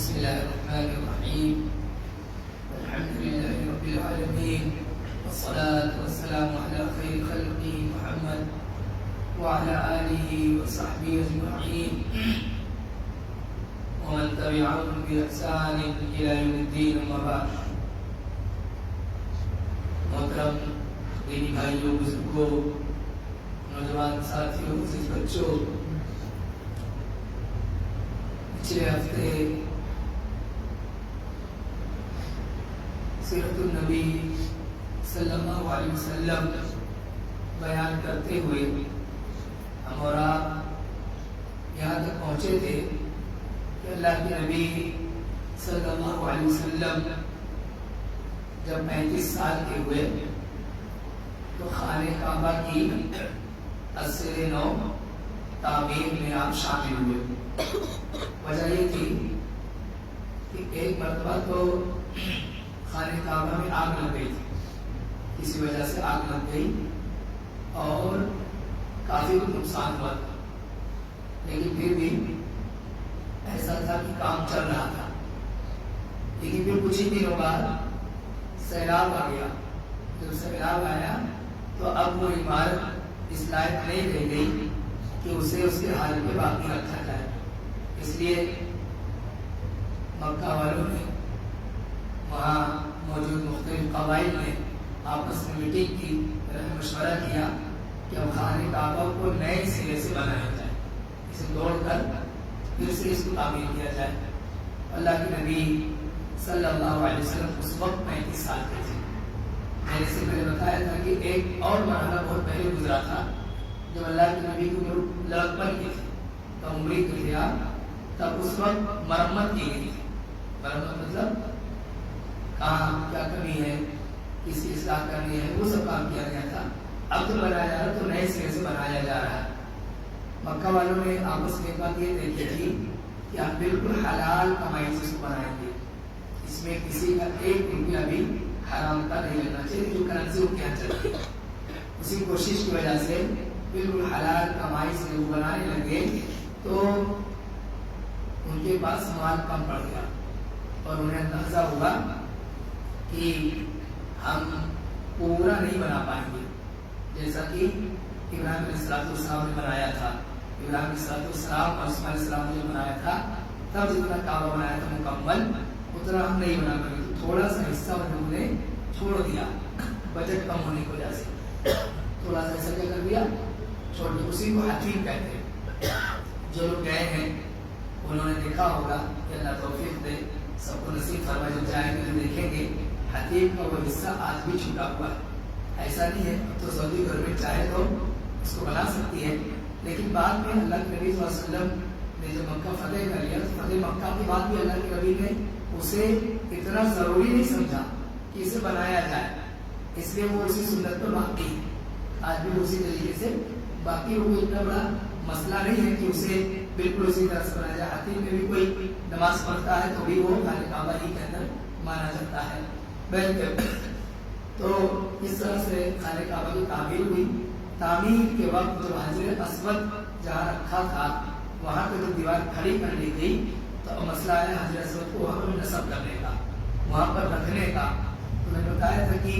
بسم الله الرحمن الرحيم الحمد لله رب العالمين والصلاة والسلام على خير خلقه محمد وعلى آله وصحبه أجمعين ومن تبعهم بإحسان إلى يوم الدين أما بعد. محترم دینی بھائیوں، بزرگوں، نوجوان ساتھیوں، عزیز بچوں، پچھلے ہفتے سیرت النبی صلی اللہ علیہ وسلم بیان کرتے ہوئے ہم اور آپ یہاں تک پہنچے تھے کہ اللہ کے نبی صلی اللہ علیہ وسلم جب 35 سال کے ہوئے تو خانہ کعبہ کی اثر نو تعمیر میں آپ شامل ہوئے. وجہ یہ تھی کہ ایک مرتبہ تو خانہ کعبہ میں آگ لگ گئی تھی، کسی وجہ سے آگ لگ گئی اور کافی نقصان ہوا تھا، لیکن پھر بھی ایسا تھا کہ کام چل رہا تھا. لیکن پھر کچھ ہی دنوں بعد سیلاب آ گیا. جب سیلاب آیا تو اب وہ عمارت اس لائق نہیں رہ گئی کہ اسے اس کے حال پہ باقی رکھا جائے. اس لیے مکہ والوں نے، وہاں موجود مختلف قبائل نے آپس میں میٹنگ کی، مشورہ کیا کہ اب خانہ کعبہ کو نئے سرے سے بنایا جائے، اسے توڑ کر پھر سے اس کو تعمیر کیا جائے. اللہ کے نبی صلی اللہ علیہ وسلم اس وقت 35 سال کے تھے. میں نے سے پہلے بتایا تھا کہ ایک اور مرحلہ بہت پہلے گزرا تھا جب اللہ کے نبی کو لڑکپن کی تھی، تو عمری کے تھے آپ، تب اس وقت مرمت کی گئی تھی. مرمت مطلب کہاں کیا کمی ہے، کس کی اصلاح کرنی ہے، وہ سب کام کیا گیا تھا. اب تو بنایا جا رہا، تو نئے سرے سے بنایا جا رہا ہے. مکہ والوں نے آپس میں ایک بات یہ دیکھی تھی کہ آپ بالکل حلال کمائی سے اس کو بنائیں گے، اس میں کسی کا ایک روپیہ بھی حرام کا نہیں لگنا چاہیے. جو کرنسی وہ کیا چلتی ہے، اسی کوشش کی وجہ سے بالکل حلال کمائی سے وہ بنانے لگے تو ان کے پاس مال کم پڑ گیا اور انہیں اندازہ ہوا کہ ہم پورا نہیں بنا پائیں گے جیسا کہ ابراہیم علیہ السلام نے بنایا تھا. ابراہیم علیہ السلام اور اسماعیل علیہ السلام نے بنایا تھا، تب جتنا کعبہ بنایا تھا مکمل اتنا ہم نہیں بنا پائیں گے. تھوڑا سا حصہ انہوں نے چھوڑ دیا، بجٹ کم ہونے کی وجہ سے تھوڑا سا حصہ کیا کر دیا، چھوڑ دیا. اسی کو حتیم کہتے ہیں. جو لوگ گئے ہیں انہوں نے دیکھا ہوگا کہ اللہ توفیق دے سب کو نصیب فرمائے، جب جائیں گے تو دیکھیں گے حتیم کا وہ حصہ آج بھی چھوٹا ہوا ہے. ایسا نہیں ہے تو سعودی گورنمنٹ چاہے تو اس کو بنا سکتی ہے، لیکن بعد میں اللہ کے نبی صلی اللہ علیہ وسلم نے جب مکہ فتح کر لیا تو فتح مکہ کے بعد بھی اللہ کے نبی نے اسے اتنا ضروری نہیں سمجھا کہ اسے بنایا جائے، اس لیے وہ اسی سنت پر باقی ہے. آج بھی اسی طریقے سے باقی وہ اتنا بڑا مسئلہ نہیں ہے کہ اسے بالکل اسی طرح سے بنایا جائے. حتیم میں بھی کوئی نماز پڑھتا ہے تو بھی وہ خانہ کعبہ ہی کے اندر مانا جاتا ہے. تو اس طرح سے خانہ کعبہ کی تعمیر ہوئی. تعمیر کے وقت جب حجر اسود جہاں رکھا تھا وہاں پہ جب دیوار کھڑی کر لی گئی تو مسئلہ ہے حجر اسود کو وہاں پر نصب کرنے کا، وہاں پر رکھنے کا. تو میں نے بتایا تھا کہ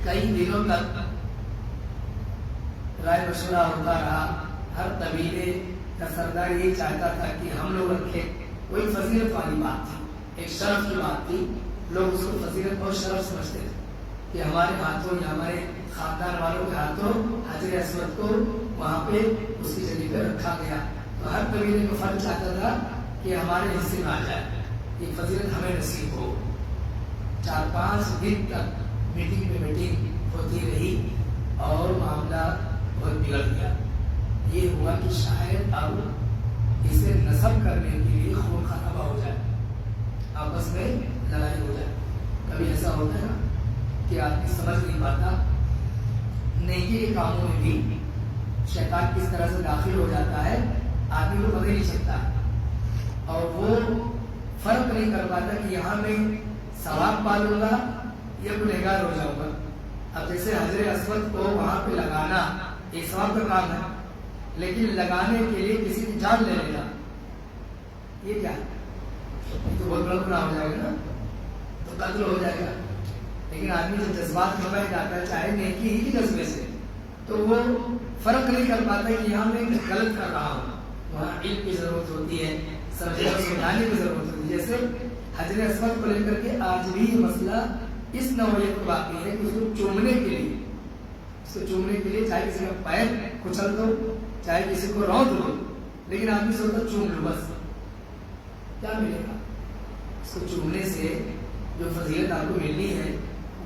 کئی دنوں تک رائے مشورہ ہوتا رہا. ہر قبیلے کا سردار یہ چاہتا تھا کہ ہم لوگ رکھیں. کوئی فضیلت والی بات تھی، ایک شرف کی بات تھی. لوگ اس کو فضیلت اور شرف سمجھتے تھے کہ ہمارے ہاتھوں یا ہمارے خاندان والوں کے ہاتھوں حجر اسود کو وہاں پہ اس کی جگہ پہ رکھا گیا. تو ہر قبیلے کو فرض چاہتا تھا کہ ہمارے حصے میں آ جائے، یہ فضیلت ہمیں نصیب ہو. 4-5 دن تک میٹنگ پہ میٹنگ ہوتی رہی اور معاملہ بہت بگڑ گیا. یہ ہوا کہ شاید اب اسے نصب کرنے کے لیے خون خرابہ ہو جائے، آپس میں لڑائی ہو جائے. کبھی ایسا ہوتا ہے نا کہ آدمی سمجھ نہیں پاتا، نیکی کے کاموں میں بھی شیطان کس طرح سے داخل ہو جاتا ہے آدمی کو پتہ نہیں چلتا اور وہ فرق نہیں کر پاتا کہ یہاں میں ثواب پالوں گا یا گنہگار ہو جاؤں گا. اب جیسے حجر اسود کو وہاں پہ لگانا ایک ثواب کا کام ہے، لیکن لگانے کے لیے کسی کی جان لے لینا یہ کیا ہے؟ یہ تو بہت بڑا گناہ ہو جائے گا نا، تو قتل ہو جائے گا. لیکن آدمی جب جذبات میں بہ جاتا ہے چاہے نیکی ہی کے جذبے سے، تو وہ فرق نہیں کر پاتا کہ یہاں میں غلط کر رہا ہوں. وہاں علم کی ضرورت ہوتی ہے، سمجھنے اور سمجھانے کی ضرورت ہوتی ہے. جیسے حجر اسود کو لے کر کے آج بھی یہ مسئلہ اس نوعیت کو باقی ہے کہ اس کو چومنے کے لیے، اس کو چومنے کے لیے چاہے کسی کا پیر کچل دو، چاہے کسی کو رونت دو، لیکن آدمی سوچتا چوم لو بس، کیا ملے گا؟ اس کو چومنے سے جو فضیلت آپ کو ملنی ہے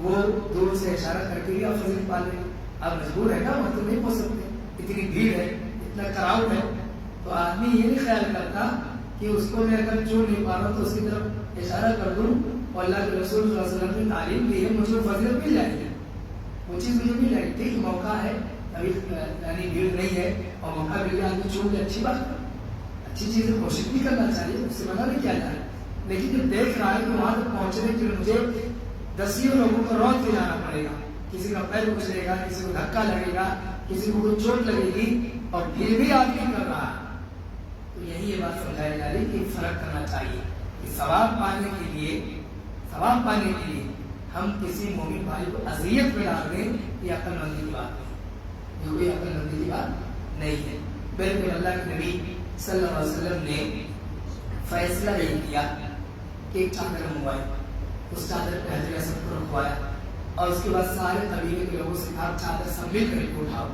وہ دور سے اشارہ کر کے بھی آپ فضیلت پا لیں. آپ مجبور ہے نا، وہاں تو نہیں پہنچ سکتے، اتنی بھیڑ ہے، اتنا کراؤڈ ہے. تو آدمی یہ نہیں خیال کرتا کہ اس کو میں اگر چوم نہیں پا رہا تو اس کی طرف اشارہ کر دوں اور اللہ کے رسول صلی اللہ علیہ وسلم نے تعلیم دی ہے، مجھے وہ فضیلت مل جائے گی، وہ چیز مجھے مل جائے گی. ٹھیک موقع ہے، ابھی یعنی بھیڑ نہیں ہے اور موقع مل گیا آدمی چوم لے، اچھی بات ہے، اچھی چیز ہے، کوشش بھی کرنا چاہیے، اس سے منع نہیں کیا جائے. لیکن جب دیکھ رہا ہے کہ وہاں تک پہنچنے کے لیے مجھے دسیوں لوگوں کو روت کے جانا پڑے گا، کسی کا پیر کچلے گا، کسی کو دھکا لگے گا، کسی کو کوئی چوٹ لگے گی، اور پھر بھی آدمی کر رہا ہے، تو یہی یہ بات سمجھائی جا رہی کہ فرق کرنا چاہیے کہ ثواب پانے کے لیے ہم کسی مومن بھائی کو اذیت میں ڈال دیں، یہ عقل مندی کی بات نہیں، یہ کوئی عقل مندی کی بات نہیں ہے. بلکہ اللہ کے نبی صلی اللہ علیہ وسلم نے فیصلہ یہ کیا کہ ایک چادر منگوائی، اس چادر پہ حجر اسود کو رکھوایا، اور اس کے بعد سارے قبیلے کے لوگوں سے کہا چادر سب مل کر کے اٹھاؤ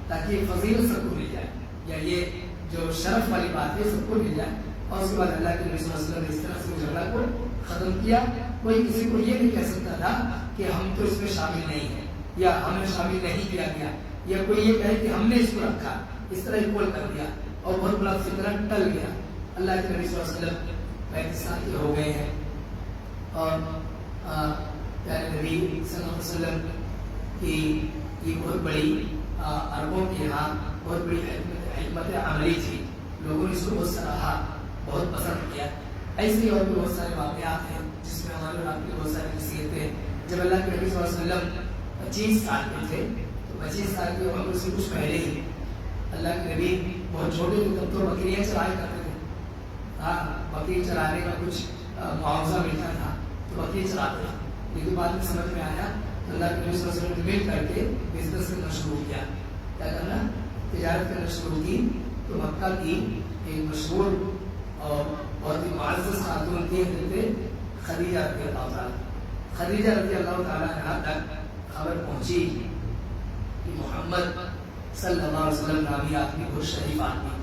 تاکہ یہ فضیلت سب کو مل جائے، یا یہ جو شرف والی بات ہے سب کو مل جائے. اور اس کے بعد اللہ کے نبی صلی اللہ علیہ وسلم نے اس طرح سے جھگڑا کو ختم کیا. کوئی کسی کو یہ نہیں کہہ سکتا تھا کہ ہم تو اس میں شامل نہیں ہیں، یا ہمیں شامل نہیں کیا گیا، یا کوئی یہ کہے کہ ہم نے اس کو رکھا، اس طرح اکول کر دیا اور بہت بڑا فتنہ ٹل گیا. اللہ کے نبی صلی اللہ علیہ وسلم 35 سال کے ہو گئے ہیں، اور پیارے نبی صلی اللہ علیہ وسلم کی یہ بہت بڑی عربوں کے یہاں بہت بڑی حکمت عملی تھی. لوگوں نے اس کو بہت سراہا، بہت پسند کیا. ایسے ہی اور بھی بہت سارے واقعات ہیں جس میں ہمارے آپ کی بہت ساری نصیحتیں. جب اللہ کے نبی صلی اللہ علیہ وسلم 25 سال کے تھے تو 25 سال کی عمر سے کچھ پہلے ہی اللہ کے نبی بہت چھوٹے تھے، تب تو بکریاں چرایا کرتے تھے. ہاں، بکری چرانے کا کچھ معاوضہ ملتا تھا تو بکری چراتے تھے. لیکن بعد میں سمجھ میں آیا تو اللہ کے نبی صلی اللہ علیہ وسلم نے مل کر کے بزنس کرنا شروع کیا. کیا کرنا؟ تجارت کرنا شروع کی. تو مکہ کی ایک مشہور اور بہت ہی معزز خاتون تھی حضرت خدیجہ رضی اللہ تعالیٰ. خدیجہ رضی اللہ تعالیٰ یہاں تک خبر پہنچی کہ محمد صلی اللہ علیہ وسلم نامی آدمی بہت شریف آدمی،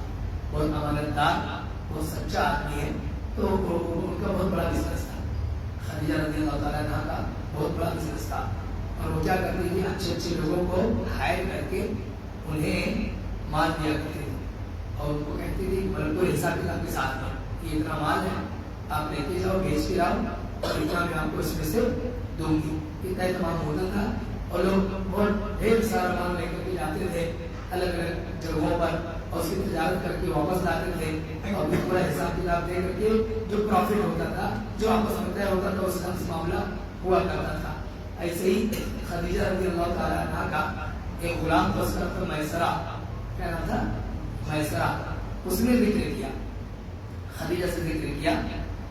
بہت امانت دار، بہت سچا آدمی ہے. تو ان کا بہت بڑا بزنس تھا. خدیجہ رضی اللہ تعالیٰ عنہ کا بہت بڑا بزنس تھا، اور وہ کیا کرتی تھی؟ اچھے اچھے لوگوں کو ہائر کر کے انہیں مال دیا کرتے تھے، اور ان کو کہتی تھی بالکل حساب کتاب کے ساتھ میں یہ اتنا مال ہے، آپ لے کے جاؤ، بیچ کے لاؤ، اور اتنا میں آپ کو اس میں سے دوں گی. اتنا اہتمام ہوتا تھا، اور لوگ بہت ڈھیر سارا مال لے کر کے جاتے تھے الگ الگ جگہوں پر، اور اس کی تجارت کر کے واپس لاتے تھے، اور پھر پورا حساب کتاب دے کر کے جو پروفٹ ہوتا تھا، جو آپس میں طے ہوتا تھا، اس کا معاملہ ہوا کرتا تھا. ایسے ہی خدیجہ رضی اللہ تعالیٰ عنہ کا ایک غلام تھا، اس کا نام تھا میسرہ. کیا نام تھا؟ میسرہ. اس نے ذکر کیا، خدیجہ سے ذکر کیا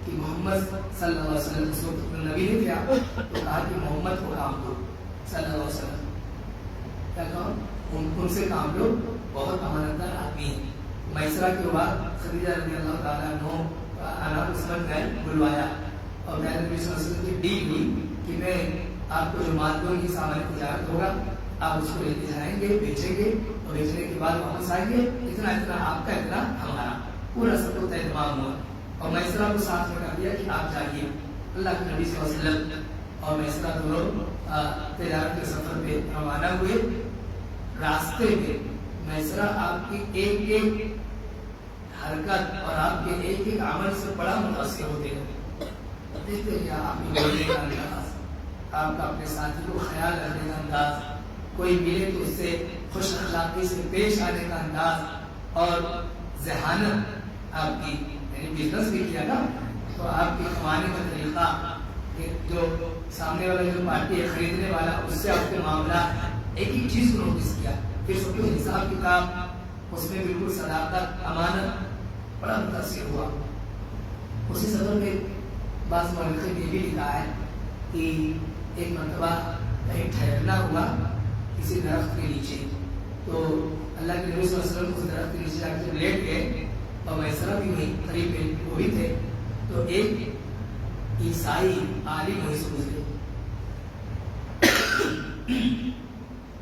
کہ محمد صلی اللہ علیہ وسلم اس وقت نبی نے کیا تو کہا کہ محمد کو کام دو صلی اللہ علیہ وسلم. کیا کہا؟ ان سے کام لو، بہت امانتدار آدمی ہے. میسرہ کے بعد خدیجہ رضی اللہ تعالیٰ عنہ کو سمجھ گئے، بلوایا، اور میں نبی صلی اللہ علیہ وسلم کی ڈیل ہوئی کہ میں آپ کو جو مال دوں گی سامان تجارت ہوگا، آپ اس کو لے کے جائیں گے، بیچیں گے، اور بیچنے کے بعد واپس آئیں گے، اتنا اتنا آپ کا، اتنا ہمارا. پورا سب کو اہتمام ہوا، اور میسرہ کو ساتھ میں کر دیا کہ آپ جائیے. اللہ کے نبی صلی اللہ علیہ وسلم اور میسرہ دونوں تجارت کے سفر پہ روانہ ہوئے. راستے میں میسرہ آپ کی ایک ایک حرکت اور آپ کے ایک ایک عمل سے بڑا متاثر ہوتے ہیں. دیکھتے ہیں آپ کی بولنے کا انداز، آپ کا اپنے ساتھی کو خیال رکھنے کا انداز، کوئی ملے تو اس سے خوش اخلاقی سے پیش آنے کا انداز، اور ذہانت آپ کی، یعنی بزنس بھی کیا نا تو آپ کی کمانے کا طریقہ، جو سامنے والا جو پارٹی ہے خریدنے والا، اس سے آپ کے معاملہ، ایک ایک چیز کو نوٹس کیا. پھر سب کو حساب کتاب، اس میں بالکل صداقت، امانت، بڑا متاثر ہوا. اسی سفر میں بعض مورخین نے یہ بھی لکھا ہے کہ ایک مرتبہ کہیں ٹھہرنا ہوا کسی درخت کے نیچے، تو اللہ کے نبی صلی اللہ علیہ وسلم اس درخت کے نیچے جا کے جب لیٹ گئے اور میسرہ بھی وہیں قریب میں وہ بھی تھے، تو ایک عیسائی عالم وہیں سے گزرے،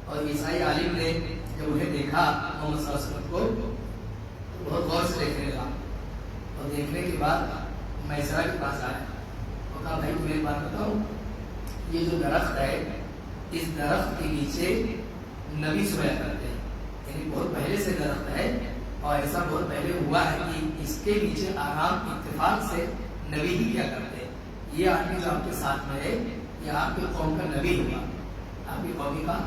اور عیسائی عالم نے جب انہیں دیکھا محمد صلی اللہ علیہ وسلم کو بہت غور سے دیکھنے لگا، اور دیکھنے کے بعد میسرہ کے پاس آیا اور کہا بھائی تمہیں ایک بات بتاؤ، یہ جو درخت ہے اس درخت کے نیچے نبی سویا کرتے ہیں، یعنی بہت پہلے سے درخت ہے اور ایسا بہت پہلے ہوا ہے کہ اس کے نیچے آرام اتفاق سے نبی ہی کیا کرتے ہیں، یہ آدمی جو آپ کے ساتھ میں ہے یہ آپ کی قوم کا نبی ہوگا، آپ کی قومی کا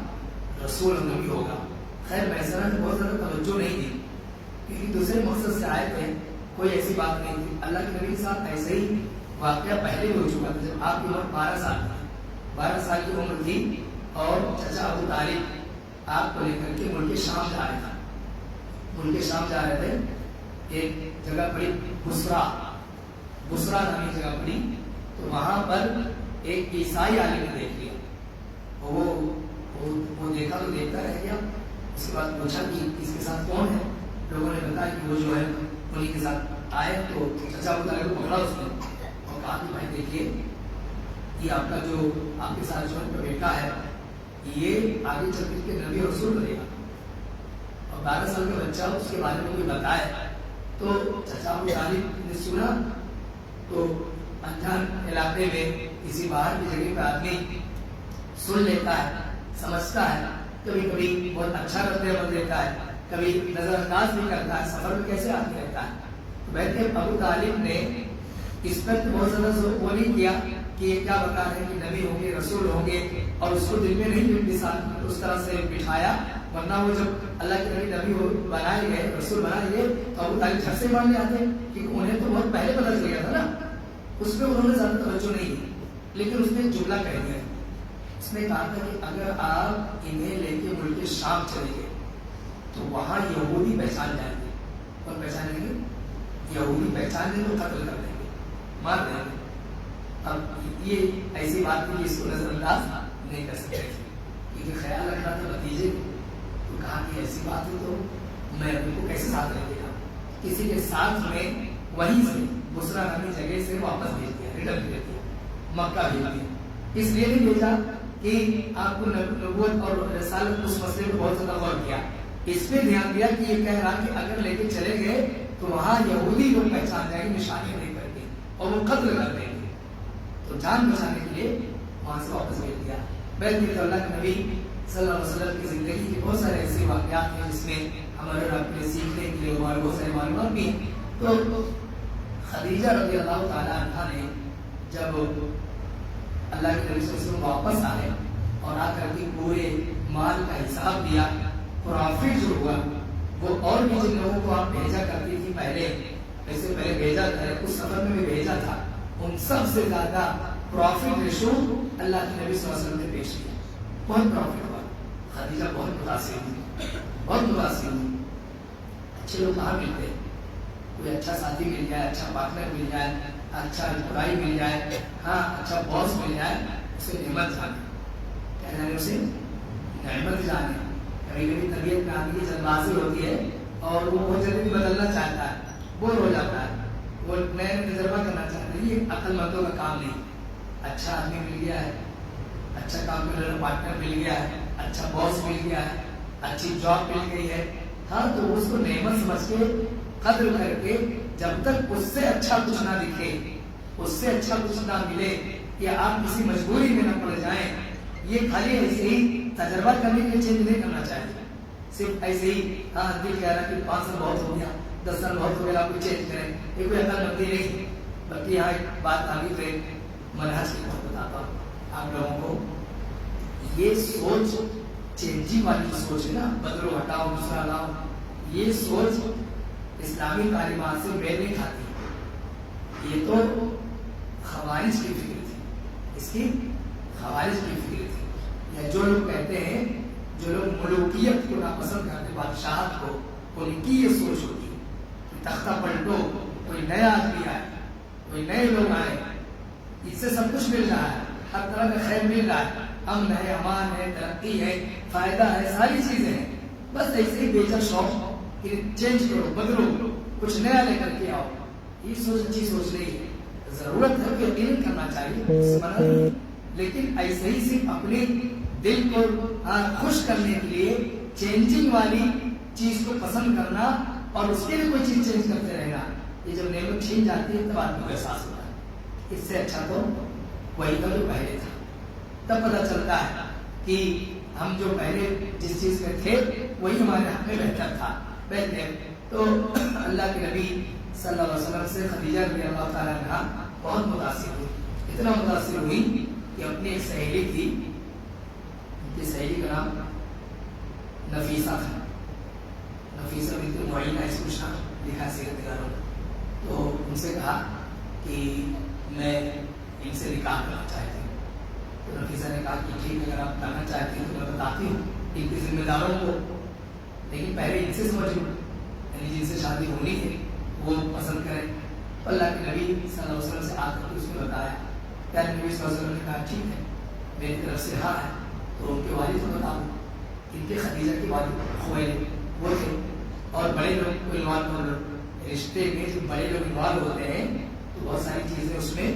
رسول نبی ہوگا۔ خیر میسرہ نے بہت زیادہ توجہ نہیں دی کیونکہ دوسرے مقصد سے آئے تھے، کوئی ایسی بات نہیں تھی۔ اللہ کے نبی کے ساتھ ایسے ہی واقعہ پہلے بھی ہو چکا تھا، جب آپ کی عمر 12 سال تھی، 12 سال کی عمر تھی اور چچا ابو طالب آپ کو لے کر کے ملک شام جا رہے تھے، ملک شام جا رہے تھے، ایک جگہ پڑی بسرا نامی جگہ پڑی، تو وہاں پر ایک عیسائی عالم نے دیکھ لیا، وہ دیکھا تو دیکھتا رہ گیا، اس کے بعد پوچھا کہ اس کے ساتھ کون ہے، لوگوں نے بتایا کہ وہ جو ہے انہیں کے ساتھ آئے، تو چچا ابو طالب کو پکڑا اس نے اور کہا کہ بھائی دیکھیے یہ آپ کا جو آپ کے ساتھ جو ہے بیٹا ہے یہ آگے چل کے نبی رسول بنے گا، اور 12 سال کا بچہ اس کے بارے میں کوئی بتایا تو چچا ابو طالب نے سنا، تو انجان علاقے میں کسی باہر کی جگہ پہ آدمی سن لیتا ہے، سمجھتا ہے، کبھی کبھی بہت اچھا رد عمل دیتا ہے، کبھی نظر انداز بھی کرتا ہے، سفر میں کیسے آدمی رہتا ہے۔ بلکہ ابو طالب نے اس پر بہت زیادہ وہ نہیں کیا کہ یہ کیا بتا رہے ہیں کہ نبی ہوں گے، رسول ہوں گے، اور اس کو دل میں نہیں اس طرح سے بٹھایا، ورنہ وہ جب اللہ کے نبی بنائے گئے، رسول بنائے گئے تو ابو طالب جھٹ سے ماننے آتے، کیونکہ انہیں تو بہت پہلے پتہ چل گیا تھا نا، اس پہ انہوں نے زیادہ توجہ نہیں دی، لیکن اس نے ایک جملہ کہہ دیا، اس نے کہا تھا کہ اگر آپ انہیں لے کے ملک شام چلے گئے تو وہاں یہودی پہچان جائیں گے، اور پہچانیں گے یہودی پہچان لیں تو قتل کر دیں گے، مار دیں گے۔ اب یہ ایسی بات تھی کہ اس کو نظر انداز نہیں کر سکتے، کیونکہ خیال رکھنا تھا بھتیجے کو، تو کہا کہ ایسی بات ہے تو میں ان کو کیسے ساتھ رہ گیا، کسی کے ساتھ میں وہیں سے بسرا نامی جگہ سے واپس بھیج دیا، ریٹرن بھیج دیا، مکہ بھیج دیا۔ اس لیے نہیں بھیجا کہ آپ کو نبوت اور رسالت اس مسئلے پہ بہت زیادہ غور کیا، اس پہ دھیان دیا کہ یہ کہہ رہا کہ اگر لے کے چلے گئے تو وہاں یہودی لوگ پہچان جائیں گے نشانیاں نہیں کر کے اور وہ قتل کر دیں گے، تو جان بچانے کے لیے وہاں سے واپس بھیج دیا۔ بلکہ اللہ کے نبی صلی اللہ علیہ وسلم کی زندگی کے بہت سارے ایسے واقعات ہیں جس میں ہمارے رب کے سیکھنے کے لیے ہمارے بہت سارے معلومات بھی ہیں۔ تو خدیجہ رضی اللہ تعالیٰ عنہ نے جب اللہ کے نبی صلی اللہ علیہ وسلم واپس آئے اور آ کر کے پورے مال کا حساب دیا، پرافٹ جو ہوا وہ اور بھی جن لوگوں کو آپ بھیجا کرتی تھی پہلے، ایسے پہلے بھیجا تھا، اس سفر میں بھی بھیجا تھا، ان سب سے زیادہ پرافٹ ریشو اللہ کے نبی صلی اللہ علیہ وسلم نے پیش کیا، بہت پرافٹ ہوا۔ خدیجہ بہت متاثر ہوئی، بہت متاثر ہوئی۔ اچھے لوگ کہاں ملتے، کوئی اچھا ساتھی مل جائے، اچھا پارٹنر مل جائے، اچھا امپلائی مل جائے، ہاں اچھا باس مل جائے، اسے نعمت جانے، کیا جانے اسے نعمت جانے۔ کبھی کبھی طبیعت میں آدمی کی جلد بازی ہوتی ہے اور وہ بہت جلدی بدلنا چاہتا ہے، بور ہو جاتا ہے، وہ نئے تجربہ کرنا چاہتا ہے، یہ عقل مندوں کا کام نہیں۔ اچھا آدمی مل گیا ہے، اچھا کام کرنے والا پارٹنر مل گیا ہے، اچھا باس مل گیا ہے، اچھی جاب مل گئی ہے، ہاں تو اس کو نعمت سمجھ کے قدر کر کے جب تک اس سے اچھا کچھ نہ دکھے، اس سے اچھا کچھ نہ ملے، یا آپ کسی مجبوری میں نہ پڑ جائیں، یہ خالی ایسے ہی تجربہ کرنے کے لیے چینج نہیں کرنا چاہیے، صرف ایسے ہی ہاں دل کہہ رہا کہ 5 سال بہت ہو گیا، 10 سال بہت ہو گیا، آپ کو چینج کریں، یہ کوئی عقل مندی نہیں۔ بلکہ یہاں ایک بات آگے پہ منہج کی بات بتاتا ہوں آپ لوگوں کو، یہ سوچ چینجنگ والی سوچ ہے نا، بدلو ہٹاؤ دوسرا لاؤ، یہ سوچ اسلامی تعلیمات سے میل نہیں کھاتی، یہ تو خوارج کی فکر تھی، اس کی خوارج کی فکر تھی، یا جو لوگ کہتے ہیں، جو لوگ ملوکیت کو ناپسند کرتے، بادشاہت کو، ان کی یہ سوچ ہوتی ہے کہ تختہ پلٹو، کوئی نیا آدمی آئے، کوئی نئے لوگ آئے، اس سے سب کچھ مل رہا ہے، ہر طرح کا خیر مل رہا ہے، امن ہے، امان ہے، ترقی ہے، فائدہ ہے، ساری چیزیں ہیں، بس ایسے ہی بیچا شوق کہ چینج کرو، بدلو، کچھ نیا لے کر کے آؤ، یہ سوچ اچھی سوچ نہیں ہے. ضرورت ہے کہ یقین کرنا چاہیے، لیکن ایسے ہی صرف اپنے دل کو خوش کرنے کے لیے چینجنگ والی چیز کو پسند کرنا اور اس کے لیے کوئی چیز چینج کرتے رہنا، یہ جب نعمت چھین جاتی ہے تب آدمی کو احساس ہوتا ہے اس سے اچھا تو وہی تھا جو پہلے تھا. تب پتہ چلتا ہے کہ ہم جو پہلے جس چیز میں تھے وہی ہمارے حق میں بہتر تھا. بہتر تو اللہ کے نبی صلی اللہ علیہ وسلم سے خدیجہ رضی اللہ تعالیٰ عنہا بہت متاثر ہوئی، اتنا متاثر ہوئی کہ اپنی ایک سہیلی تھی، ان کی سہیلی کا نام نفیسہ تھا، نفیسہ بنت معینہ اس کو لکھا سیرت نگاروں، تو ان سے کہا کہ میں ان سے نکاح کرنا چاہتی ہوں. تو نفیسہ نے کہا کہ ٹھیک ہے، اگر آپ کرنا چاہتی ہیں تو میں بتاتی ہوں ان کی ذمہ داروں کو، لیکن پہلے ان سے سمجھ لوں، یعنی جن سے شادی ہونی ہے وہ پسند کریں. اللہ کے نبی صلی اللہ علیہ وسلم سے آ کر اس نے بتایا، پیارے نبی صلی اللہ علیہ وسلم نے کہا ٹھیک ہے میری طرف سے ہاں ہے. تو ان کے والد کو بتا دوں، ان کے خدیجہ کے والد خویلد وہ تھے، اور بڑے لوگ کو انوالو رشتے میں جو بڑے لوگ انوالو ہوتے ہیں تو بہت ساری چیزیں اس میں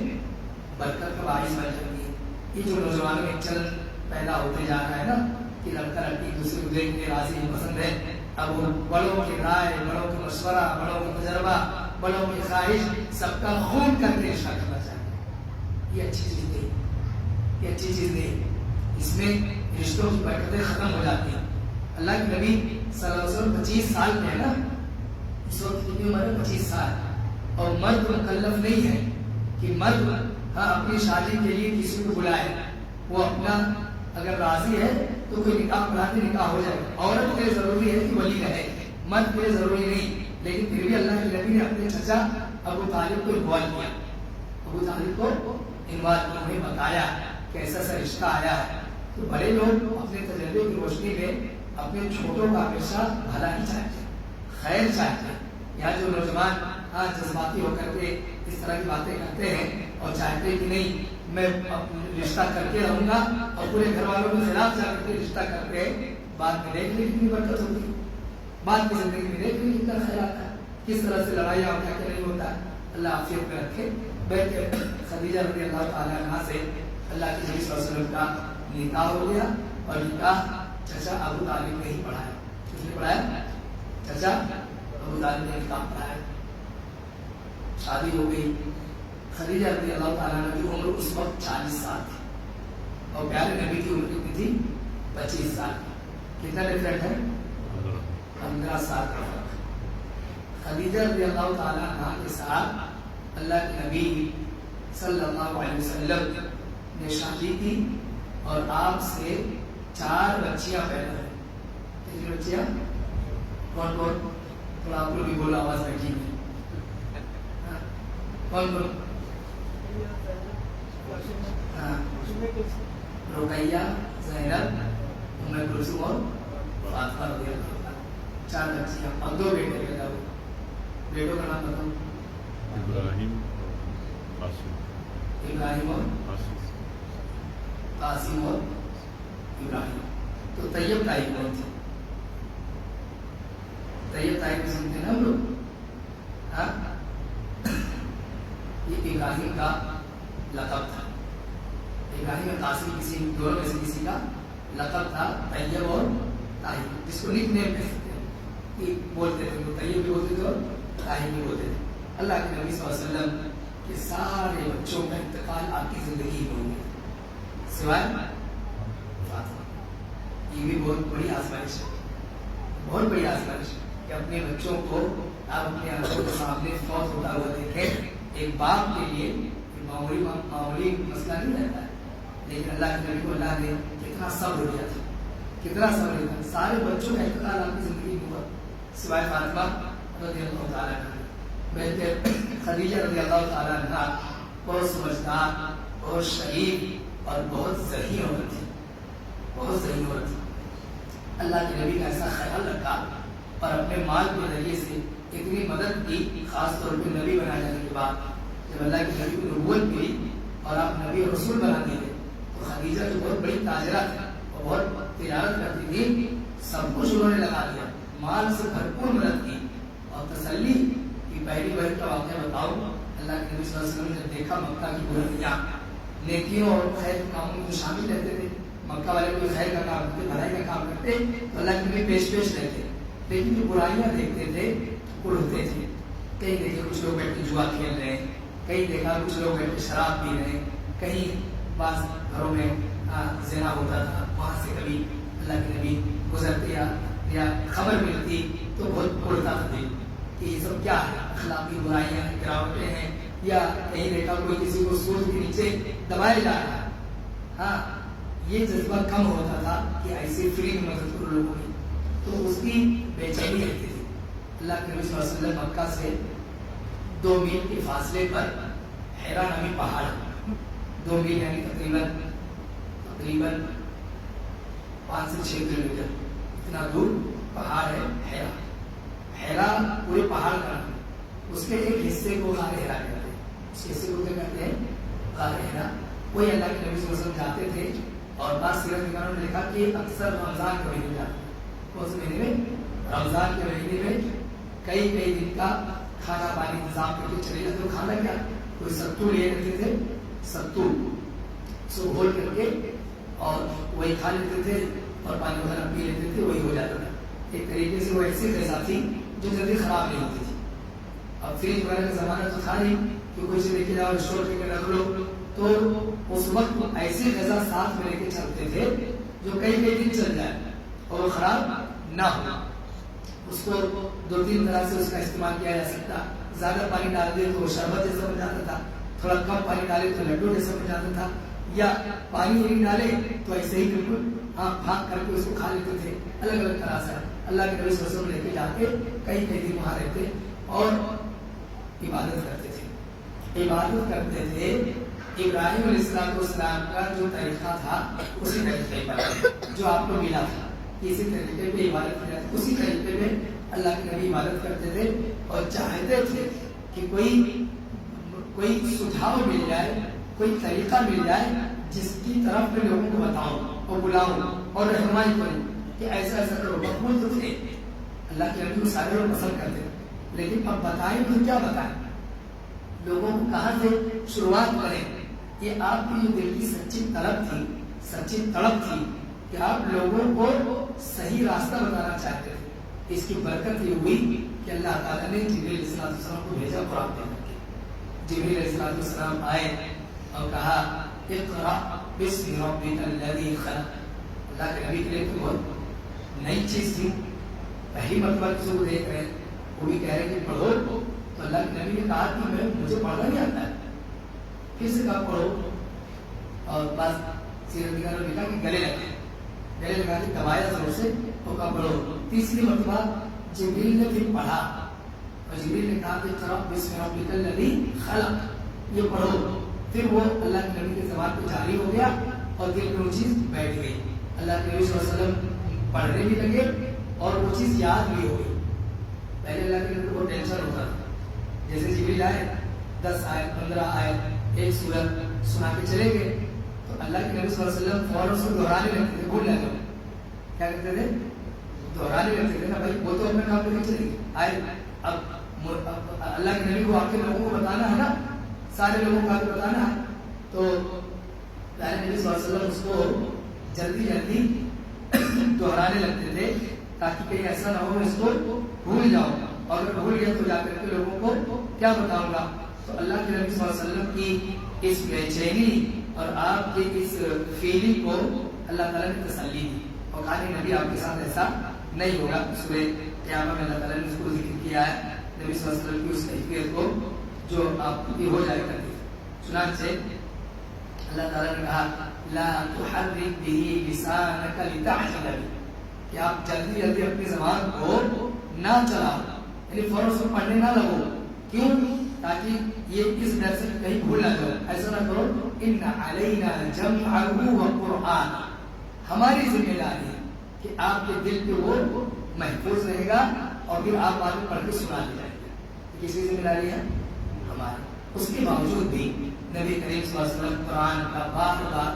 برکت کا باعث بن جاتی ہے. یہ جو نوجوانوں میں چلن پیدا ہوتے جا رہا ہے نا کہ لڑکا لڑکی ایک دوسرے کو دیکھنے راضی پسند ہے، اب وہ بڑوں کی رائے، بڑوں کا مشورہ، بڑوں کا تجربہ، بڑوں کی خواہش، سب کا خون کر کے رشتہ کرنا چاہیے. یہ اچھی چیز نہیں، یہ اچھی چیز نہیں، اس میں رشتوں کی برکتیں ختم ہو جاتی ہیں. اللہ کے نبی صلی اللہ علیہ وسلم 25 سال میں ہے نا، اس وقت کتنی عمر ہے؟ 25 سال. اور مرد مکلف نہیں ہے کہ مرد اپنی شادی کے لیے کسی کو بلائے، وہ اپنا اگر راضی ہے تو کوئی نکاح پڑھا کے نکاح ہو جائے. عورت کے لیے ضروری ہے کہ ولی رہے، مرد کے لیے ضروری نہیں. لیکن پھر بھی اللہ کے نبی نے اپنے چچا ابو طالب کو انوالو کیا، ابو طالب کو انوالو کیا، انہیں بتایا کہ ایسا ایسا رشتہ آیا ہے. تو بڑے لوگ اپنے تجربے کی روشنی میں اپنے چھوٹوں کا ہمیشہ بھلا ہی چاہتے ہیں، خیر چاہتے ہیں. یہاں جو نوجوان جذباتی ہو کر کے اس طرح کی باتیں کرتے ہیں اور چاہتے ہیں کہ نہیں میں رشتہ کر کے رہوں گا اور پورے گھر والوں کے خلاف جا کر کے رشتہ کرتے ہیں، بعد میں دیکھ لیں کتنی برکت ہوتی ہے، بعد کی زندگی میں دیکھ لیں کتنا خیر آتا ہے، کس طرح سے لڑائیاں ہوتا ہے کہ نہیں ہوتا. اللہ عافیت میں رکھے. بیٹھ خدیجہ رضی اللہ تعالیٰ عنہا سے اللہ کے نبی صلی اللہ علیہ وسلم کا نکاح ہو گیا، اور نکاح چچا ابو طالب نے ہی پڑھایا. کس نے پڑھایا؟ چچا ابو طالب نے نکاح پڑھایا. شادی ہو گئی. خدیجہ رضی اللہ تعالیٰ عنہ کی عمر اس وقت 40 سال تھی اور پیارے نبی کی عمر کتنی تھی؟ 25 سال. کتنا ڈفرینٹ ہے؟ 15 سال کا فرق. خدیجہ رضی اللہ تعالیٰ عنہ کے ساتھ اللہ کے نبی صلی اللہ علیہ وسلم نے شادی کی اور آپ سے 4 بچیاں پیدا ہوئی. کتنی بچیاں؟ کون کون؟ تھوڑا آپ لوگ بھی بولو، آواز بیٹھی ہوئی. کون کون؟ رقیہ، زینب، ام کلثوم اور فاطمہ رضی اللہ عنہ. 4 بچیاں اور 2 بیٹے پیدا ہوئے. بیٹوں کا نام بتاؤ. ابراہیم اور قاسم اور ابراہیم. تو طیب طاہر کون تھے؟ طیب طاہر کو سنتے ہیں نا ہم لوگ. یہ ابراہیم کا لقب تھا. ابراہیم اور قاسم کسی دونوں میں سے کسی کا لقب تھا، طیب اور طاہر، جس کو نک نیم کہہ سکتے ہیں. یہ بولتے تھے تو طیب بھی بولتے تھے اور طاہر بھی بولتے تھے. اللہ کے نبی صلی اللہ علیہ وسلم کے سارے بچوں کا انتقال آپ کی زندگی میں ہو گیا سوائے فاطمہ. یہ بھی بہت بڑی آزمائش ہے، بہت بڑی آزمائش کہ اپنے بچوں کو آپ اپنے آنکھوں کے سامنے فوت ہوتا ہوا دیکھیں. ایک باپ کے لیے معمولی مسئلہ نہیں رہتا ہے، لیکن اللہ کے نبی کو اللہ نے کتنا صبر دیا تھا، کتنا صبر دیا تھا. سارے بچوں کا انتقال آپ کی زندگی میں ہوا سوائے فاطمہ رضی اللہ تعالیٰ عنہ. بہتر خدیجہ رضی اللہ تعالیٰ عنہ بہت سمجھدار، بہت شریف اور بہت ذہین عورت تھی، بہت ذہین عورت تھی. اللہ کے نبی کا ایسا خیال رکھا اور اپنے مال کے ذریعے سے اتنی مدد کی، خاص طور پہ نبی بنائے جانے کے بعد جب اللہ کے نبی کو نبوت ملی اور آپ نبی اور رسول بنا دیے تو خدیجہ جو بہت بڑی تاجرہ تھی اور بہت تجارت کرتی تھی، سب کچھ انہوں نے لگا دیا، مال سے بھرپور مدد کی اور تسلی کی پہلی بار کا واقعہ بتاؤ. اللہ کے نبی صلی اللہ علیہ وسلم نے جب دیکھا مکہ کی بلندیاں، نیکیوں اور خیر کے کاموں میں شامل رہتے تھے، مکہ والے کوئی خیر کا کام کرتے، بھلائی کا کام کرتے تو اللہ کے نبی پیش رہتے، لیکن جو برائیاں دیکھتے تھے اڑتے تھے. کہیں دیکھے کچھ لوگ بیٹھ کے جوا کھیل رہے ہیں، کہیں دیکھا کچھ لوگ بیٹھ کے شراب پی رہے ہیں، کہیں بعض گھروں میں زنا ہوتا تھا، وہاں سے کبھی اللہ کے نبی گزرتے یا خبر ملتی تو بہت اڑتا تھا دل کہ یہ سب کیا ہے، اخلاقی برائیاں ہیں، گراوٹیں ہیں، یا کہیں دیکھا کوئی کسی کو سورج کے نیچے دبایا جا رہا ہے. ہاں یہ جذبہ کم ہوتا تھا کہ ایسے فری میں مدد کرو لوگوں کی، تو اس کی بے چینی رہتی تھی. اللہ کے نبی صلی اللہ علیہ وسلم مکہ سے 2 میل کے فاصلے پر حرا نامی پہاڑ، 2 میل یعنی تقریباً 5 سے 6 کلومیٹر اتنا دور پہاڑ ہے حرا. حرا پورے پہاڑ کا نام، اس کے ایک حصے کو غار حرا کہتے ہیں. اس حصے کو کیا کہتے ہیں؟ غار حرا. وہی اللہ کے نبی صلی اللہ علیہ وسلم جاتے تھے اور بعض سیرت نگاروں نے لکھا کہ اکثر رمضان کے مہینے جاتے ہیں. کون سے مہینے میں؟ رمضان کے مہینے میں کئی دن کا کھانا پانی انتظام کر کے چلے جاتے. کھانا کیا؟ کوئی ستو لیے رہتے تھے، ستو سو گھول کر کے اور وہی کھا لیتے تھے اور پانی وغیرہ پی لیتے تھے، وہی ہو جاتا تھا. ایک طریقے سے وہ ایسی غذا تھی جو جلدی خراب نہیں ہوتی تھی. اب فریج وغیرہ کا زمانہ تو تھا نہیں کہ کوئی سے لے کے جاؤ اسٹور کر کے رکھ لو، تو اس وقت ایسی غذا ساتھ میں لے کے چلتے تھے جو کئی دن چل جائے اور وہ خراب نہ ہو. اس کو 2-3 طرح سے اس کا استعمال کیا جا سکتا. زیادہ پانی ڈال دے تو وہ شربت جیسا بن جاتا تھا، تھوڑا کم پانی ڈالے تو لڈو جیسا بن جاتا تھا، یا پانی نہیں ڈالے تو ایسے ہی بالکل بھاگ کر کے اس کو کھا لیتے تھے. الگ الگ طرح سے اللہ کے نبی صلی اللہ علیہ وسلم لے کے جاتے، کئی دن وہاں رہتے اور عبادت کرتے تھے. ابراہیم علیہ السلام کا جو طریقہ تھا اسی طریقے پر جو آپ کو ملا تھا، اسی طریقے پہ عبادت کی جاتی، اسی طریقے پہ اللہ کے نبی عبادت کرتے تھے اور چاہتے تھے کہ کوئی سجھاؤ مل جائے، کوئی طریقہ مل جائے جس کی طرف میں لوگوں کو بتاؤں اور بلاؤں اور رہنمائی کروں کہ ایسا کرو. مقبول تو تھے، اللہ کے نبی کو سارے لوگ پسند کرتے، لیکن اب بتائیں تو کیا بتائیں، لوگوں کو کہاں سے شروعات کریں. یہ آپ کی جو دل کی سچی طلب تھی کہ آپ لوگوں کو صحیح راستہ بتانا چاہتے تھے. اس کی برکت یہ ہوئی کہ اللہ تعالیٰ نے جبریل علیہ السلام کو بھیجا قرآن پڑھنے کے. جبریل علیہ السلام آئے اور کہا اقرأ باسم ربک الذی خلق. اللہ کے نبی کے لیے تو بہت نئی چیز تھی، پہلی مرتبہ کسی کو دیکھ رہے ہیں، وہ بھی کہہ رہے کہ پڑھو. تو اللہ کے نبی نے کہا کہ مجھے پڑھنا نہیں آتا ہے. پھر سے کہا پڑھو، اور بس سیرت نگاروں نے کہا کہ گلے لگا کے دبایا زور سے اور کہا پڑھو. تیسری مرتبہ جبریل نے پھر پڑھا اور جبریل نے کہا کہ اقرأ باسم ربک الذی خلق، یہ پڑھو. پھر وہ اللہ کے نبی کے زبان پہ جاری ہو گیا اور دل میں وہ چیز بیٹھ گئی. اللہ کے نبی صلی اللہ علیہ وسلم پڑھنے بھی لگے اور وہ چیز یاد بھی ہو گئی. پہلے اللہ کے نبی کو ٹینشن ہوتا تھا، جیسے جبریل آئے 10 آیت 15 آیت ایک سورت سنا کے چلے گئے تو اللہ کے نبی صلی اللہ علیہ وسلم فوراً اس کو دہرانے لگتے تھے. بھول جاتے کیا کرتے تھے؟ دہرانے لگتے تھے نا بھائی، وہ تو اپنے کام پہ نہیں چلے گی. آئے اب اللہ کے نبی کو آپ کے لوگوں کو بتانا ہے نا، سارے لوگوں کو آپ کو بتانا ہے. تو اللہ نبی صلی اللہ علیہ وسلم اس کو جلدی دہرانے لگتے تھے تاکہ کہیں ایسا نہ ہو میں اس کو بھول جاؤں، اور اگر بھول گیا تو جا کر کے لوگوں کو کیا بتاؤں گا. تو اللہ کے نبی صلی اللہ علیہ وسلم کی اس بے چینی اور آپ کے اس فیلنگ کو اللہ تعالیٰ نے تسلی دی اور کہا کہ نبی آپ کے ساتھ ایسا نہیں ہوگا. سورہ قیامہ میں اللہ تعالیٰ نے اس کو ذکر کیا ہے، نبی صلی اللہ علیہ وسلم کی اس کیفیت کو جو آپ کی ہو جائے کرتی. چنانچہ اللہ تعالیٰ نے کہا لا تحرک به لسانک لتعجل به، کہ آپ جلدی اپنی زبان کو نہ چلاؤ، یعنی فوراً سے پڑھنے نہ لگو. کیوں؟ تاکہ یہ اس ڈر سے کہیں بھول نہ جاؤ. ایسا نہ کرو. ان علینا جمعہ وقرآن، ہماری ذمہ داری ہے کہ آپ کے دل پہ وہ محفوظ رہے گا اور پھر آپ آگے پڑھ کے سنا دے جائیں گے. کس کی ذمہ داری ہے؟ ہماری. اس کے باوجود بھی نبی کریم صلی اللہ علیہ وسلم قرآن کا بار بار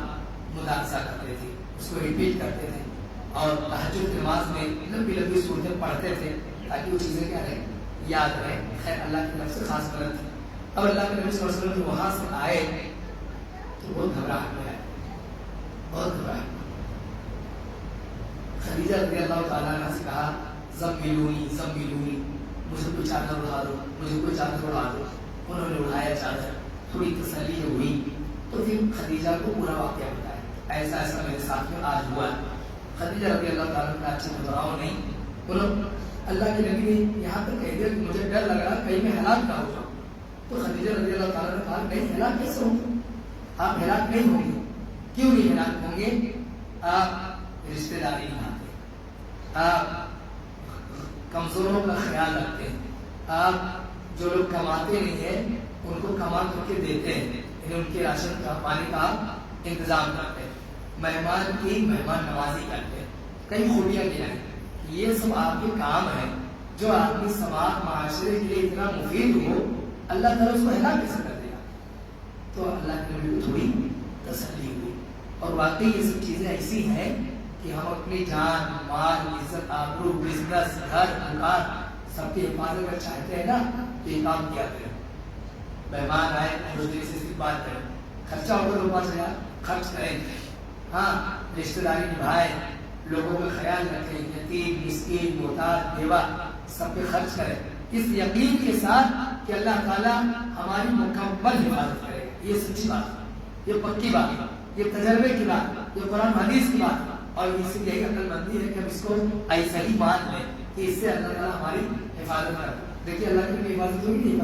مدارسہ کرتے تھے، اس کو ریپیٹ کرتے تھے، اور تہجد کی نماز میں لمبی لمبی صورتیں پڑھتے تھے تاکہ وہ چیزیں کیا رہیں، یاد رہیں۔ خیر اللہ کی طرف سے خاص مدد تھی۔ اب اللہ کے نبی صلی اللہ علیہ وسلم وہاں سے آئے تو بہت گھبراہٹ میں آئے، بہت گھبراہٹ۔ خدیجہ رضی اللہ تعالیٰ عنہ سے کہا زملونی زملونی، مجھے کوئی چادر اڑا دو، مجھے کوئی چادر اڑا دو۔ انہوں نے اڑایا چادر، تھوڑی تسلی ہوئی تو پھر خدیجہ کو پورا واقعہ بتایا، ایسا ایسا میرے ساتھ میں آج ہوا۔ خدیجہ رضی اللہ تعالیٰ کا اچھا گھبراؤ نہیں، انہوں اللہ کے نبی نے یہاں تک کہہ دیا کہ مجھے ڈر لگ رہا کہیں میں ہلاک نہ ہو جاؤں۔ تو خدیجہ رضی اللہ تعالیٰ نے کہا نہیں، ہلاک کیسے ہوں گے؟ آپ ہلاک نہیں ہوں گے۔ کیوں نہیں ہلاک ہوں گے؟ آپ رشتے داری نبھاتے، آپ کمزوروں کا خیال رکھتے ہیں، آپ جو لوگ کماتے نہیں ہیں ان کو کما کر کے دیتے ہیں، یعنی ان کے راشن کا پانی کا آپ انتظام کرتے ہیں، مہمان کی مہمان نوازی کرتے ہیں، کئی خوبیاں کیا ہیں۔ یہ سب آپ کے کام ہیں جو آدمی سماج معاشرے کے لیے اتنا مفید ہو، اللہ تعالیٰ اس کو ہلاک کیسے کر دے گا؟ تو اللہ کے نبی کو تھوڑی تسلی ہوئی، اور واقعی یہ سب چیزیں ایسی ہیں کہ ہم اپنی جان مال عزت آبرو بزنس گھر دکان سب کی حفاظت اگر چاہتے ہیں نا تو یہ کام کیا کریں۔ مہمان آئے خوشدلی سے استقبال کریں، خرچہ ہوگا 2-5 ہزار خرچ کریں، ہاں رشتے داری نبھائیں، لوگوں کا خیال رکھیں، یتیم مسکین محتاج بیوہ سب پہ خرچ کریں، اس یقین کے ساتھ کہ اللہ تعالیٰ ہماری مکمل حفاظت کرے گا۔ یہ سچی بات، یہ پکی بات، یہ تجربے کی بات، یہ قرآن حدیث کی بات، اور اس لیے یہی عقل مندی ہے کہ ہم اس کو ایسا ہی مان لیں کہ اس سے اللہ تعالیٰ ہماری حفاظت کرے۔ دیکھیے اللہ کی حفاظت ہوئی نہیں،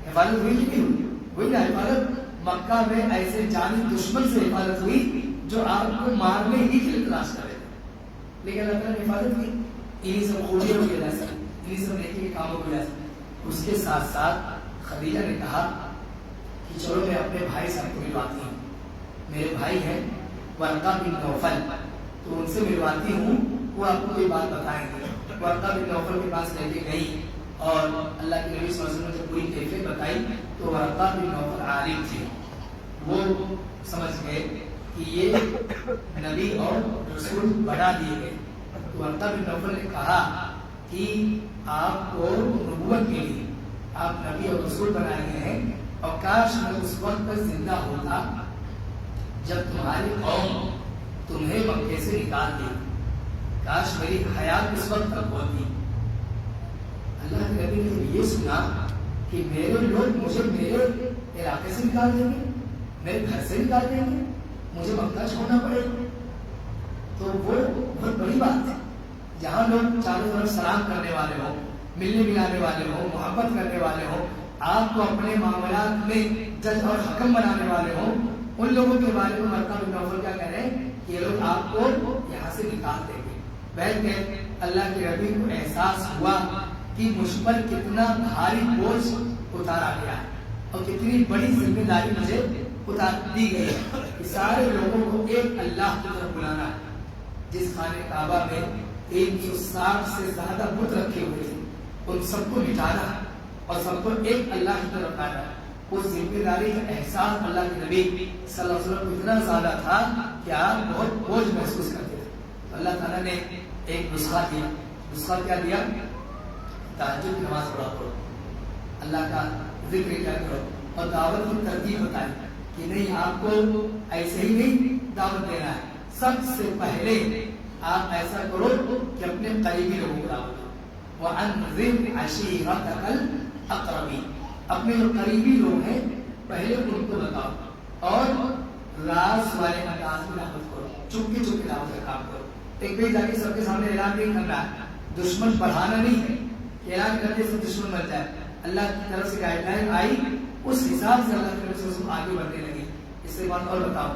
حفاظت ہوئی کہ نہیں ہوئی؟ ہوئی نا حفاظت۔ مکہ میں ایسے جانی دشمن سے حفاظت ہوئی جو آپ کو مارنے ہی کے لیے تلاش کرے تھے، لیکن اللہ تعالیٰ نے حفاظت کی انہی سب خوبیوں کی وجہ سے، انہی سب نیکی کے کاموں کی وجہ سے۔ اس کے ساتھ ساتھ خدیجہ نے کہا کہ چلو میں اپنے بھائی سے آپ کو ملواتی ہوں، میرے بھائی ہیں ورقہ بن نوفل، تو ان سے ملواتی ہوں، وہ آپ کو کوئی بات بتائیں گے۔ ورقہ بن نوفل کے پاس لے کے گئی اور اللہ کے نبی صلی اللہ علیہ وسلم نے جب پوری کیفیت بتائی تو ورقہ بن نوفل عالم تھے، وہ سمجھ گئے کہ یہ نبی اور رسول بنا دیے گئے۔ تو ورقہ بن نوفل نے کہا کہ آپ کو نبوت کے لیے آپ نبی اور رسول بنائے گئے ہیں، اور کاش میں اس وقت پر زندہ ہوتا جب تمہاری قوم تمہیں مکے سے نکال دی، کاش میری حیات اس وقت تک ہوتی۔ اللہ کے نبی نے جب یہ سنا کہ میرے لوگ مجھے میرے علاقے سے نکال دیں گے، میرے گھر سے نکال دیں گے، مجھے مکہ چھوڑنا پڑے گا، تو وہ بہت بڑی بات ہے۔ جہاں لوگ چاروں طرف سلام کرنے والے ہوں، ملنے ملانے والے ہوں، محبت کرنے والے ہوں، آپ کو اپنے معاملات میں جج اور حکم بنانے والے ہوں، ان لوگوں کے بارے میں ورقہ بن نوفل کیا کہہ رہے ہیں کہ یہ لوگ آپ کو یہاں سے نکال دیں گے۔ بلکہ اللہ کے نبی کو احساس ہوا کہ مجھ پر کتنا بھاری بوجھ اتارا گیا ہے اور کتنی بڑی ذمہ داری مجھے اتار دی گئی ہے کہ سارے لوگوں کو ایک اللہ کی طرف بلانا ہے۔ جس خانہ کعبہ میں 360 سے زیادہ بت رکھے ہوئے تھے، ان سب کو مٹانا اور سب کو ایک اللہ کی طرف لانا، اس ذمہ داری کا احساس اللہ کے نبی صلی اللہ علیہ وسلم کو اتنا زیادہ تھا کہ آپ بہت بوجھ محسوس کرتے تھے۔ تو اللہ تعالیٰ نے ایک نسخہ دیا۔ نسخہ کیا دیا؟ تہجد کی نماز پڑھا کرو، اللہ کا ذکر کیا کرو، اور دعوت کی ترتیب بتائی کہ نہیں آپ کو ایسے ہی نہیں دعوت دینا ہے، سب سے پہلے آپ ایسا کرو کہ اپنے قریبی لوگوں کو دعوت دو۔ وَأَنذِرْ عَشِيرَتَكَ الْأَقْرَبِينَ، اپنے جو قریبی لوگ ہیں پہلے ان کو بتاؤ، اور راز والے انداز میں دعوت کرو، چپکے چپکے دعوت کا کام کرو۔ ایک بھی جا کے سب کے سامنے اعلان نہیں کرنا ہے، دشمن بڑھانا نہیں ہے، اعلان کرنے سے دشمن بن جائے۔ اللہ کی طرف سے گائیڈ لائن آئی، اس حساب سے اللہ کی طرف سے اس کو آگے بڑھنے لگے۔ اس سے بات اور بتاؤ،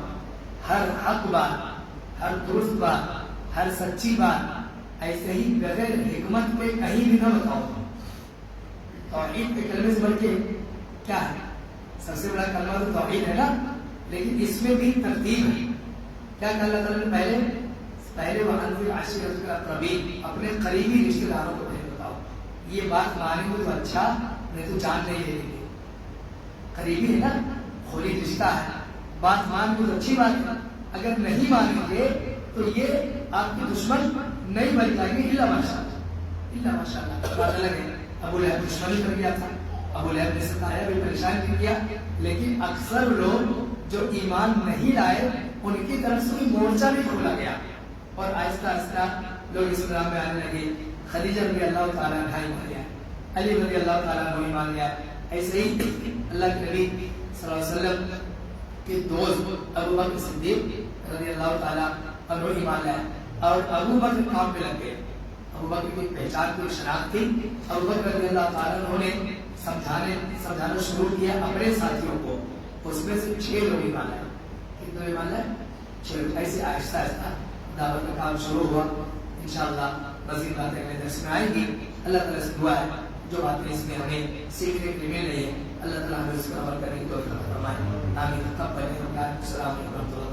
ہر حق بات، ہر درست بات، ہر سچی بات ایسے ہی بغیر حکمت کے کہیں بھی نہ بتاؤ۔ توحید کے کلمے سے بڑھ کے کیا ہے؟ سب سے بڑا کلمہ تو توحید ہے نا، لیکن اس میں بھی ترتیب ہے۔ کیا کہ اللہ تعالیٰ نے پہلے وَأَنذِرْ عَشِيرَتَكَ الْأَقْرَبِينَ، اپنے قریبی رشتہ داروں کو پہلے بتاؤ۔ یہ بات مانیں گے تو اچھا، نہیں تو جان نہیں لے لیں گے۔ قریبی ہے نا، خولی رشتہ ہے، بات مان تو اچھی بات ہے، اگر نہیں مانیں گے تو یہ آپ کے دشمن نہیں بن جائیں گے، الا ماشاء اللہ۔ بات الگ ہے، ابو لہب دشمنی کر گیا تھا، ابو لہب نے ستایا بھی، پریشان بھی کیا، لیکن اکثر لوگ جو ایمان نہیں لائے ان کی طرف سے کوئی مورچہ نہیں کھولا گیا، اور آہستہ آہستہ لوگ اسلام میں آنے لگے۔ خدیجہ رضی اللہ تعالیٰ عنہ ایمان لیا، علی رضی اللہ تعالیٰ عنہ ایمان لیا، ایسے ہی اللہ کے نبی صلی اللہ علیہ وسلم کے دوست ابو بکر صدیق رضی اللہ تعالیٰ عنہ ایمان لیا، اور ابو بکر کام پہ لگ گئے۔ ابو بکر کی پہچان کی شناخت تھی، ابو بکر رضی اللہ تعالیٰ عنہ نے سمجھانا شروع کیا اپنے ساتھیوں کو، اس میں سے 6 لوگ ایمان لائے۔ کتنے ایمان لائے؟ 6 لوگ۔ ایسے آہستہ آہستہ دعوت کا کام شروع ہوا۔ انشاءاللہ مزید باتیں اگلے درس میں آئیں گی۔ اللہ تعالیٰ سے دعا ہے جو باتیں اس میں ہمیں سیکھنے کے لیے مل رہی ہے، اللہ تعالیٰ ہمیں اس پر عمل کرنے کی توفیق عطا فرمائے۔ آمین۔ تقبل منکم۔ السلام علیکم ورحمۃ اللہ۔